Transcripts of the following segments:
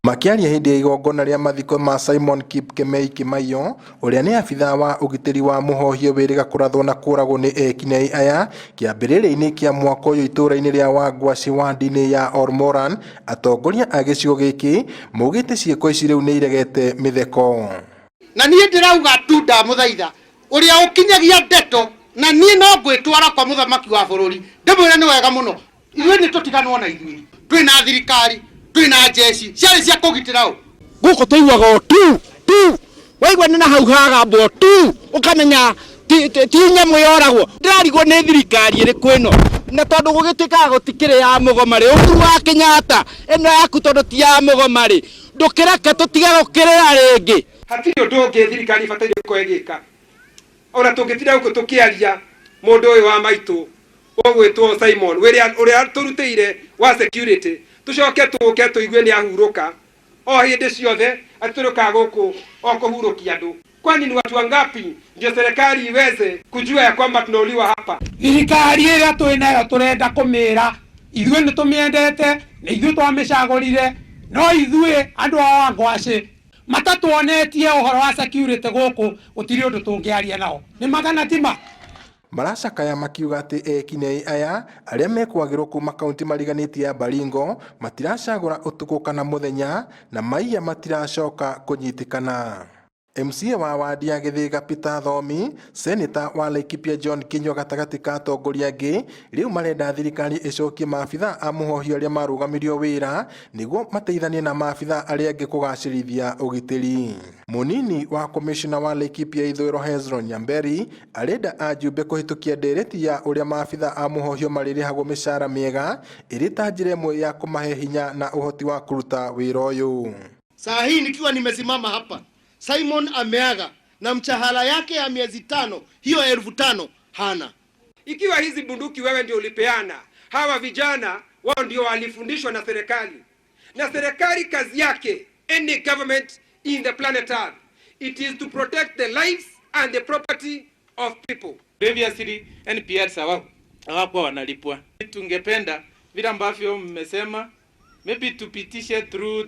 Makiaria hindi ya igongona ria mathiko ma Simon Kipkemei Kimaio uria ni abitha wa ugitiri wa muhohio wiriga kurathwo na kuragwo ni ekinai aya kiambiriria-ini kia mwaka uyu itura-ini ria Wangwaci wadi-ini ya Ormoran, atongoria a gicigo giki maugite ciiko ici riu ni iregete mitheko. Na nie ndirauga tu ndamuthaitha uria ukinyagia ndeto na nie no ngwitwara kwa muthamaki wa bururi ndimwire ni wega muno ithuĩ ni tutiganwo na ithuĩ twina thirikari twina jeshi ciarĩ cia kũgitĩra ũ guko tuiwaga tu waigua nĩ na hau hagambwo tu ukamenya ti nyamũ yoragwo ndirarigwo nĩ thirikari ĩrĩkũ ĩno na tondũ gũgĩtuĩkaga gũtikĩrĩ ya mũgomarĩ Uhuru wa Kenyatta ĩno yaku tondũ ti ya mũgomarĩ ndũkĩreke tũtige gũkĩrĩra rĩngĩ. Hatirĩ ũndũ ũngĩ thirikari ĩbataire kwĩgĩka ona tũngĩtira gũkũ tũkĩaria mũndũ ũyũ wa maitũ ũgwĩtwo Simon ũrĩa tũrutĩire wa security tucoke tũke tũigue nĩ ahurũka o hĩndĩ ciothe atũrũka gũkũ o kũhurũkia andũ. Kwani ni watu wangapi ndio serikali iweze kujua ya kwamba tunauliwa hapa? Thirikari ĩrĩa twĩ nayo tũrenda kũmĩra ithuĩ nĩ tũmĩendete na ithuĩ twamĩcagũrire no ithuĩ andũ a Wangwaci matatuonetie ũhoro wa security gũkũ gũtirĩ ũndũ tũngĩaria nao nĩ magana tima. Maracakaya makiuga ati ekinai aya aria mekwagirwo kuma kaunti mariganitie ya Baringo matiracagura utuku kana muthenya na maiya matiracoka kunyitikana. MCA wa wadi ya Githiga Peter Thomi, Senator wa Laikipia John Kinyo gatagati ka atongoria angi riu marenda thirikari icokie maabitha a muhohio aria marugamirio wira niguo mateithanie na maabitha aria angi kugacirithia ugitiri. Munini wa commissioner wa Laikipia Ithũĩro Hezron Nyamberi arenda ajumbe kuhitukia ndereti ya uria maabitha a muhohio maririhagwo mishara miega iri ta njira imwe ya kumahe hinya na uhoti wa kuruta wira uyu. Saa hii nikiwa nimesimama hapa Simon ameaga na mshahara yake ya miezi 5 hiyo 5,000 hana. Ikiwa hizi bunduki wewe ndio ulipeana, hawa vijana wao ndio walifundishwa na serikali. Na serikali kazi yake, any government in the planet Earth, it is to protect the lives and the property of people. Previously NPS hawakuwa wanalipwa. Tungependa vile ambavyo mmesema maybe tupitishe through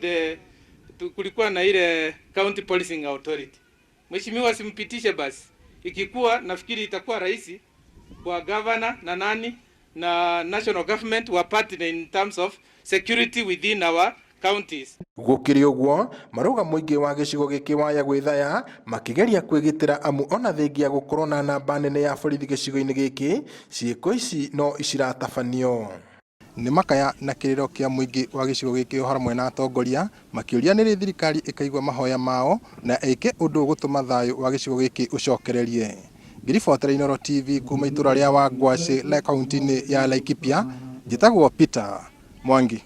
kulikuwa na ile county policing authority. Mheshimiwa simpitishe basi. Ikikuwa nafikiri itakuwa rahisi kwa governor na nani na national government wa partner in terms of security within our counties. Gukiri uguo maruga muingi wa gicigo giki waya gwithaya makigeria kwigitira amu ona thengia gukorwo na namba nene ya borithi gicigo-ini giki ciiko ici no iciratabanio. Ni makaya na kiriro kia muingi wa gicigo giki hamwe na atongoria makiuria ni thirikari ikaigwa mahoya mao na ike undu gutuma thayu wa gicigo giki ucokererie. Ngiribotera Inooro TV kuma itura ria Wangwaci la kaunti-ini ya Laikipia, njitagwo Peter Mwangi.